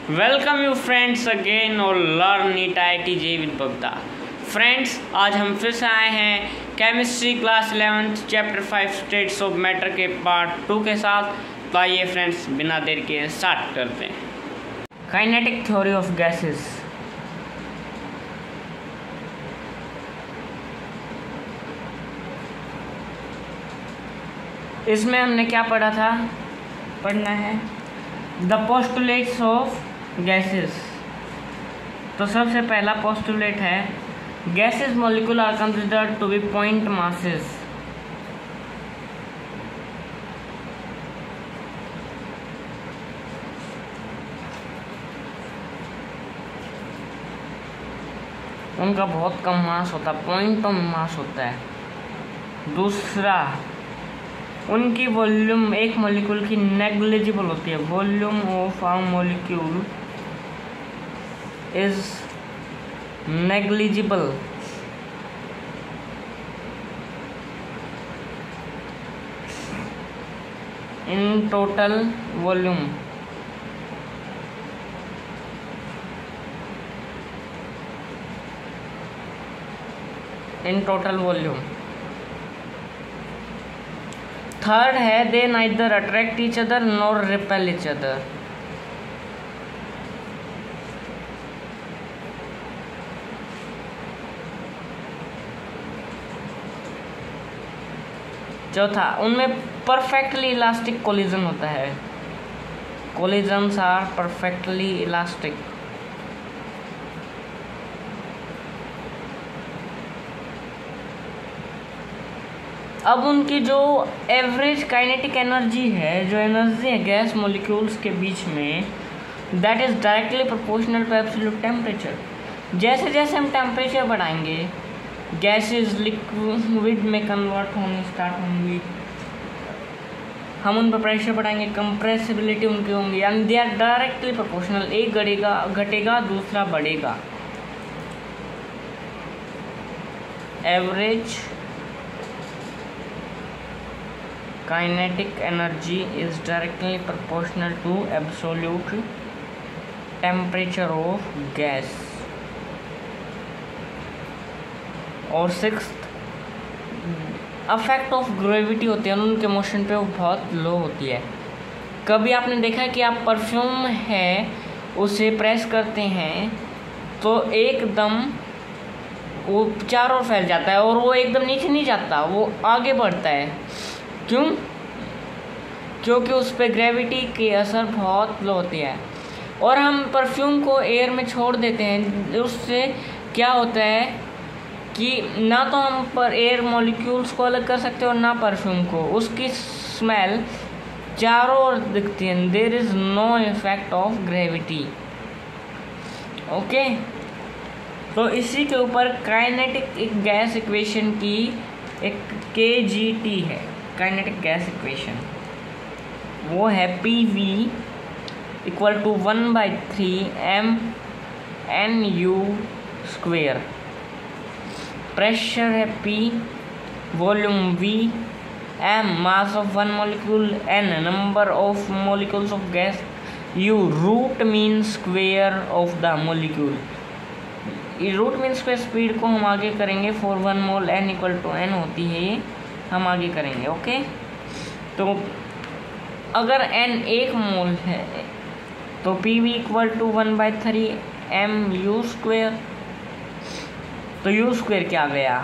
Welcome you friends again और learn NEET IIT JEE with Babita. Friends, आज हम फिर से आए हैं chemistry class 11 chapter 5 states of matter के पार्ट 2 के साथ। तो आइए फ्रेंड्स, बिना देर के स्टार्ट करते हैं। Kinetic theory of gases. इसमें हमने क्या पढ़ना है द पोस्टुलेट्स ऑफ गैसेस। तो सबसे पहला पोस्टुलेट है gases molecule are considered to be point masses. उनका बहुत कम मास होता है, पॉइंट ऑफ मास होता है। दूसरा, उनकी वॉल्यूम एक मॉलिक्यूल की नेग्लिजिबल होती है। Volume of a molecule is negligible. In total volume. Third है they neither attract each other nor repel each other. चौथा, उनमें परफेक्टली इलास्टिक कोलिजन होता है। Collisions are perfectly elastic. अब उनकी जो एवरेज काइनेटिक एनर्जी है, जो एनर्जी है गैस मॉलिक्यूल्स के बीच में, that is directly proportional to absolute temperature. जैसे जैसे हम टेम्परेचर बढ़ाएंगे, गैसेस लिक्विड में कन्वर्ट होने स्टार्ट होंगी। हम उन पर प्रेशर बढ़ाएंगे, कंप्रेसिबिलिटी उनकी होंगी, and they are directly proportional. एक घटेगा दूसरा बढ़ेगा। Average kinetic energy is directly proportional to absolute temperature of gas। और सिक्स्थ, अफेक्ट ऑफ ग्रेविटी होती है उनके मोशन पे, वो बहुत लो होती है। कभी आपने देखा है कि आप परफ्यूम है उसे प्रेस करते हैं तो एकदम वो चारों ओर फैल जाता है और वो एकदम नीचे नहीं जाता, वो आगे बढ़ता है। क्यों? क्योंकि उस पर ग्रेविटी की असर बहुत लो होती है। और हम परफ्यूम को एयर में छोड़ देते हैं, उससे क्या होता है कि ना तो हम पर एयर मॉलिक्यूल्स को अलग कर सकते हैं और ना परफ्यूम को। उसकी स्मेल चारों ओर दिखती है। There is no effect of gravity. Okay, तो इसी के ऊपर काइनेटिक एक गैस इक्वेशन की एक KGT है, काइनेटिक गैस इक्वेशन। वो है PV equal to 1/3 mNu square. Pressure है P, volume V, m mass of one molecule, n number of molecules of gas, U root mean square of the molecule. Root mean square speed को हम आगे करेंगे। For 1 mole n equal to n होती है, ये हम आगे करेंगे। ओके, तो अगर n 1 मोल है तो PV equal to 1/3 mU square. तो U स्क्वेयर क्या गया?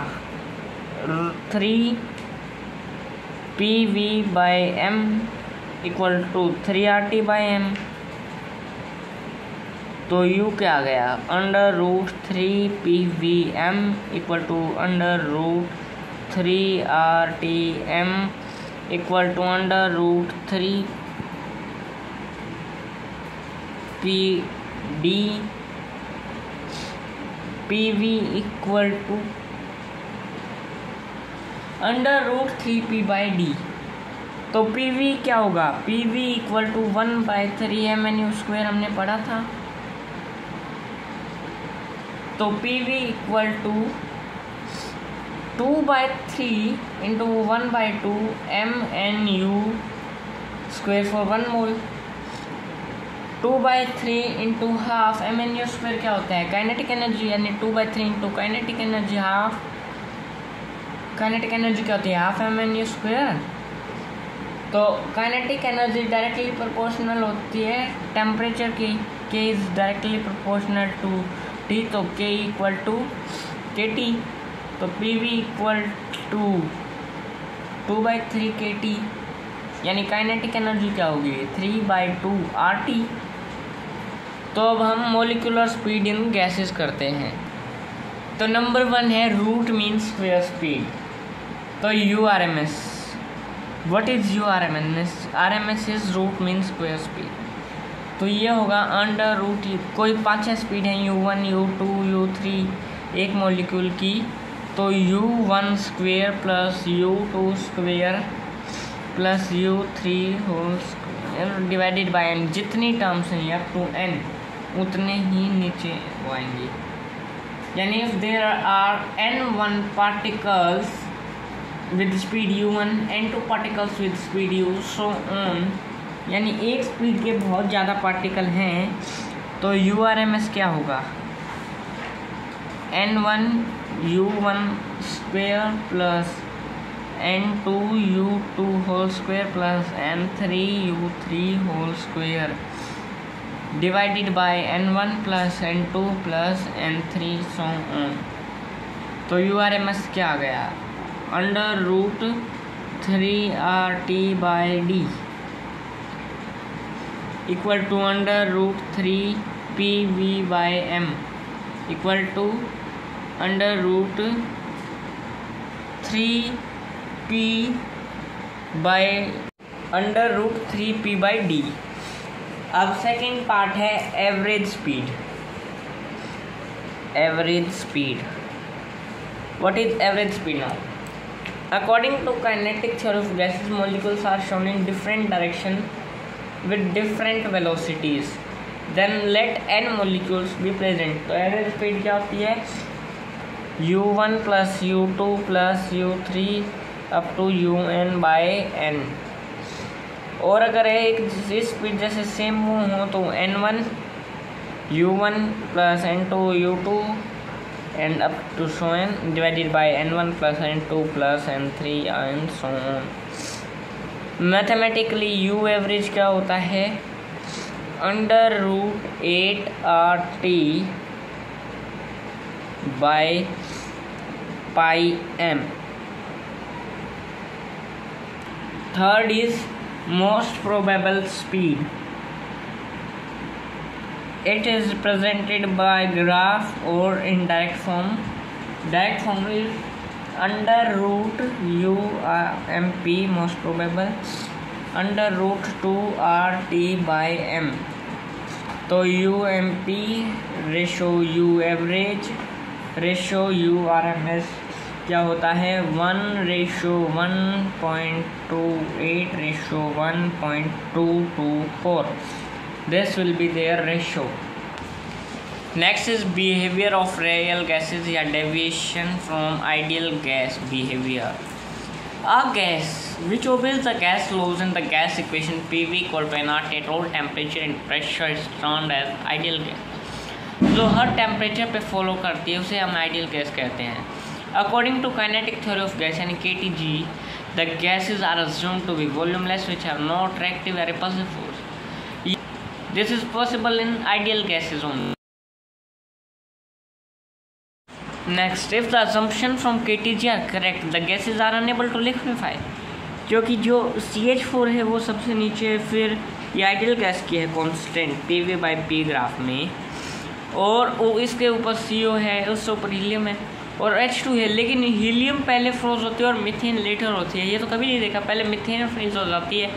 3 PV/m इक्वल टू 3RT/m। तो U क्या गया? √3 PVm equal to √3 RTm equal to √3 PD। PV equal to √3 P/D। तो PV क्या होगा? PV equal to 1/3 mNu square हमने पढ़ा था। तो PV equal to 2/3 into 1/2 mNu square for 1 mole। 2/3 into half mnu square क्या होता है, काइनेटिक एनर्जी, यानी 2/3 into kinetic energy half, kinetic energy क्या होती है, हाफ mnu स्क्वायर। तो काइनेटिक एनर्जी डायरेक्टली प्रोपोर्शनल होती है टेम्परेचर की, k is directly proportional to T, तो k इक्वल टू KT, तो PV इक्वल टू 2/3 KT, यानी काइनेटिक एनर्जी क्या होगी 3/2 RT। तो अब हम मोलिकुलर स्पीड इन गैसेस करते हैं। तो नंबर 1 है रूट मीन स्क्वायर स्पीड। तो URMS, what is URMS? RMS is root mean square speed. तो ये होगा अंडर रूट, कोई 5 स्पीड है U1 U2 U3 एक मॉलिक्यूल की, तो U1 square plus U2 square plus U3 whole square divided by n, जितनी टर्म्स हैं अप टू n उतने ही नीचे आएंगे। यानी if there are n1 particles with speed U1, n2 particles with speed U, so on, यानी एक speed के बहुत ज़्यादा पार्टिकल हैं, तो URMS क्या होगा n1 U1 square plus n2 U2 whole square plus n3 U3 whole square divided by n1 plus n2 plus n3 so on. तो URMS क्या आ गया, under root 3RT/D equal to under root 3PV/M equal to under root 3P/D। अब second part है average speed. Average speed, what is average speed now? According to kinetic theory of gases, molecules are shown in different direction with different velocities. Then let n molecules be present. तो average speed क्या होती है U1 plus U2 plus U3 up to UN/n। और अगर एक speed जैसे same हो तो n1 U1 plus n2 U2 and up to so on divided by n1 plus n2 plus n3 and so on. Mathematically U average क्या होता है under root 8RT by pi m. Third is most probable speed. It is represented by graph or in direct form. Direct form is under root UMP most probable under root 2RT/m. तो UMP ratio U average ratio URMS क्या होता है 1:1.28:1.224. This will be their ratio. Next is behavior of real gases या deviation from ideal gas behavior. A gas which obeys the gas laws in the gas equation PV equal to nRT at all temperature and pressure is termed as ideal gas. जो हर temperature पे follow करती है उसे हम ideal gas कहते हैं। According to kinetic theory of gas यानी KTG, the gases are assumed to be volumeless which have no attractive or repulsive force. This is possible in ideal gases only. Next, if the assumption from KTG are correct, the gases are unable to liquefy. क्योंकि जो CH4 है वो सबसे नीचे, फिर ये ideal gas की है कांस्टेंट PV/P ग्राफ में, और वो इसके ऊपर CO है, उससे ऊपर हीलियम है और H2 है। लेकिन हीलियम पहले फ्रोज होती है और मीथेन लेटर होती है। ये तो कभी नहीं देखा, पहले मीथेन फ्रीज हो जाती है,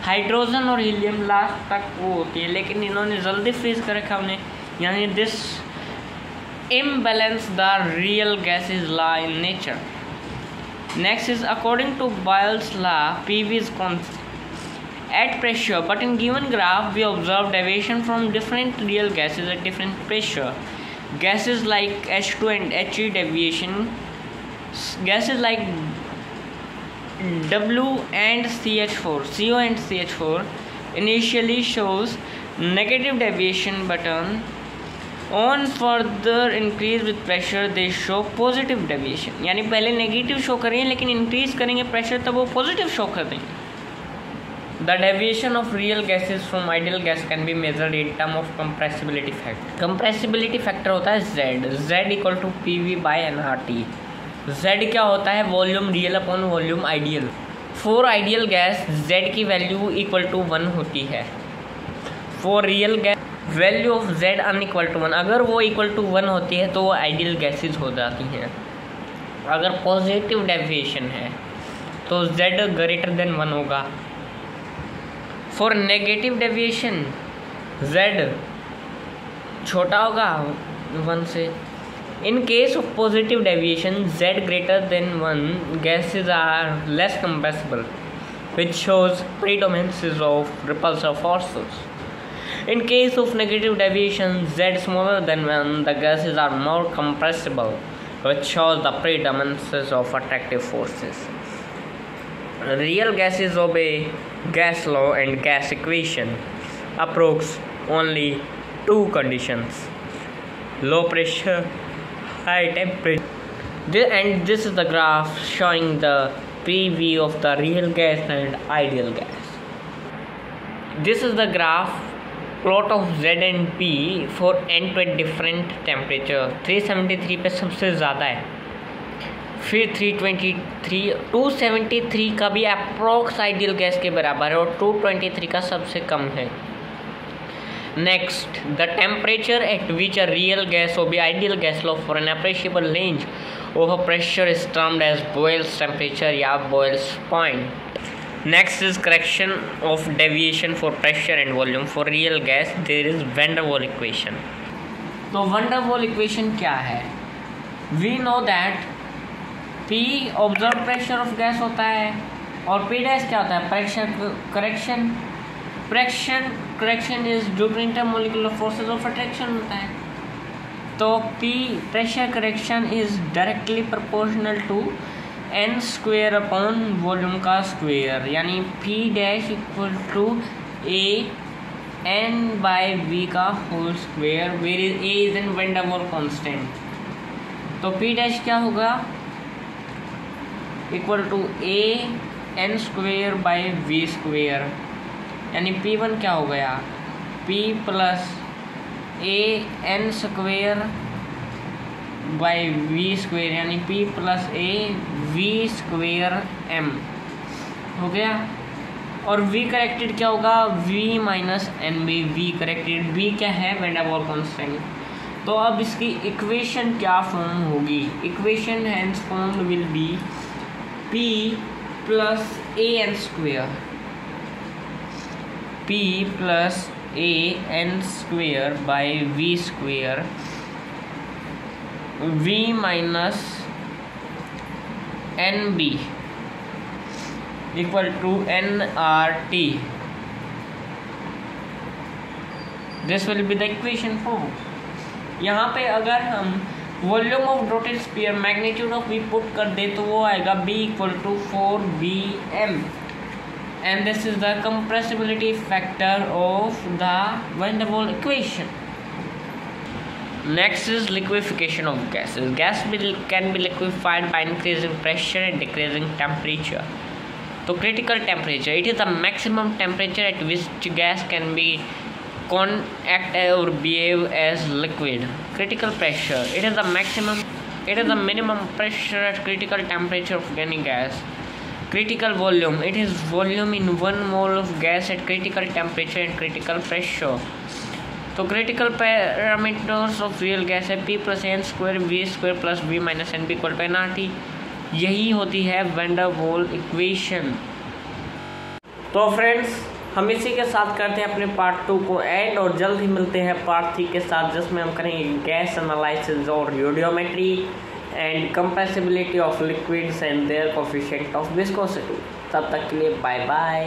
हाइड्रोजन और हीलियम लास्ट तक वो होती है, लेकिन इन्होंने जल्दी फ्रीज कर रखा उन्हें, यानी this imbalance the real gases law in nature. Next is according to Boyle's law, PV is constant at pressure, but in given graph we observe deviation from different real gases at different pressure. Gases like H2 and He deviation, gases like W and CH4, CO and CH4 initially shows Negative deviation button on further increase with pressure they show positive deviation, यानी पहले negative show करेंगे लेकिन increase करेंगे pressure तब वो positive show कर देंगे. The deviation of real gases from ideal gas can be measured in term of compressibility factor. Compressibility factor होता है Z equal to PV by nRT. Z क्या होता है? Volume real upon volume ideal. For ideal gas Z की value equal to 1 होती है. For real gas value of Z unequal to 1. अगर वो इक्वल टू 1 होती है तो वो आइडियल गैसेज हो जाती हैं. अगर पॉजिटिव डेविएशन है तो Z ग्रेटर देन 1 होगा. फॉर नेगेटिव डेविएशन Z छोटा होगा 1 से. In case of positive deviation, Z greater than 1, gases are less compressible, which shows predominance of repulsive forces. In case of negative deviation, Z smaller than 1, the gases are more compressible, which shows the predominance of attractive forces. Real gases obey gas law and gas equation. Approx only 2 conditions: low pressure, high temperature. This is the graph showing the PV of the real gas and ideal gas. This is the graph plot of Z and P for N to different temperature. 373 पे सबसे ज़्यादा है, फिर 323, 273 का भी approx ideal gas के बराबर है और 223 का सबसे कम है. Next, the temperature at which a real gas obey ideal gas law for an appreciable range of pressure is termed as Boyle's temperature या Boyle's point. Next is correction of deviation for pressure and volume. For real gas, there is van der Waals equation. तो van der Waals equation क्या है? We know that P observed pressure of gas होता है और P dash क्या होता है? Pressure correction. Correction is due to intermolecular forces of attraction होता है. तो P pressure correction is directly proportional to n square upon volume का square, यानी P dash equal to A n by V का whole square, where A is in van der Waals constant. तो P dash क्या होगा? Equal to A n square by V square, यानी P1 क्या हो गया? P plus A n square by V square, यानी P plus A V square M हो गया. और V करेक्टेड क्या होगा? V minus n b. V corrected V क्या है? Van der Waals constant. तो अब इसकी इक्वेशन क्या फॉर्म होगी? Equation hence formed will be P plus A n square, P plus A n square by V square, V minus NB equal to nRT. This will be the equation form. यहाँ पे अगर हम volume of rotate sphere magnitude of V put कर दे तो वो आएगा B equal to 4Bm. And this is the compressibility factor of the van der Waals equation. Next is liquefaction of gases. Gas can be liquefied by increasing pressure and decreasing temperature. So critical temperature, it is the maximum temperature at which gas can be act or behave as liquid. Critical pressure, it is the minimum pressure at critical temperature of any gas. Critical volume, it is volume in 1 mole of gas at critical temperature and critical pressure. तो critical parameters of real gas है P plus n square V square plus V minus n equal to nRT. यही होती है van der Waals equation. तो friends, हम इसी के साथ करते हैं अपने पार्ट 2 को एंड और जल्द ही मिलते हैं पार्ट 3 के साथ, जिसमें हम करेंगे गैस एनालिसिस और radiometry and compressibility of liquids and their coefficient of viscosity. तब तक के लिए बाय बाय.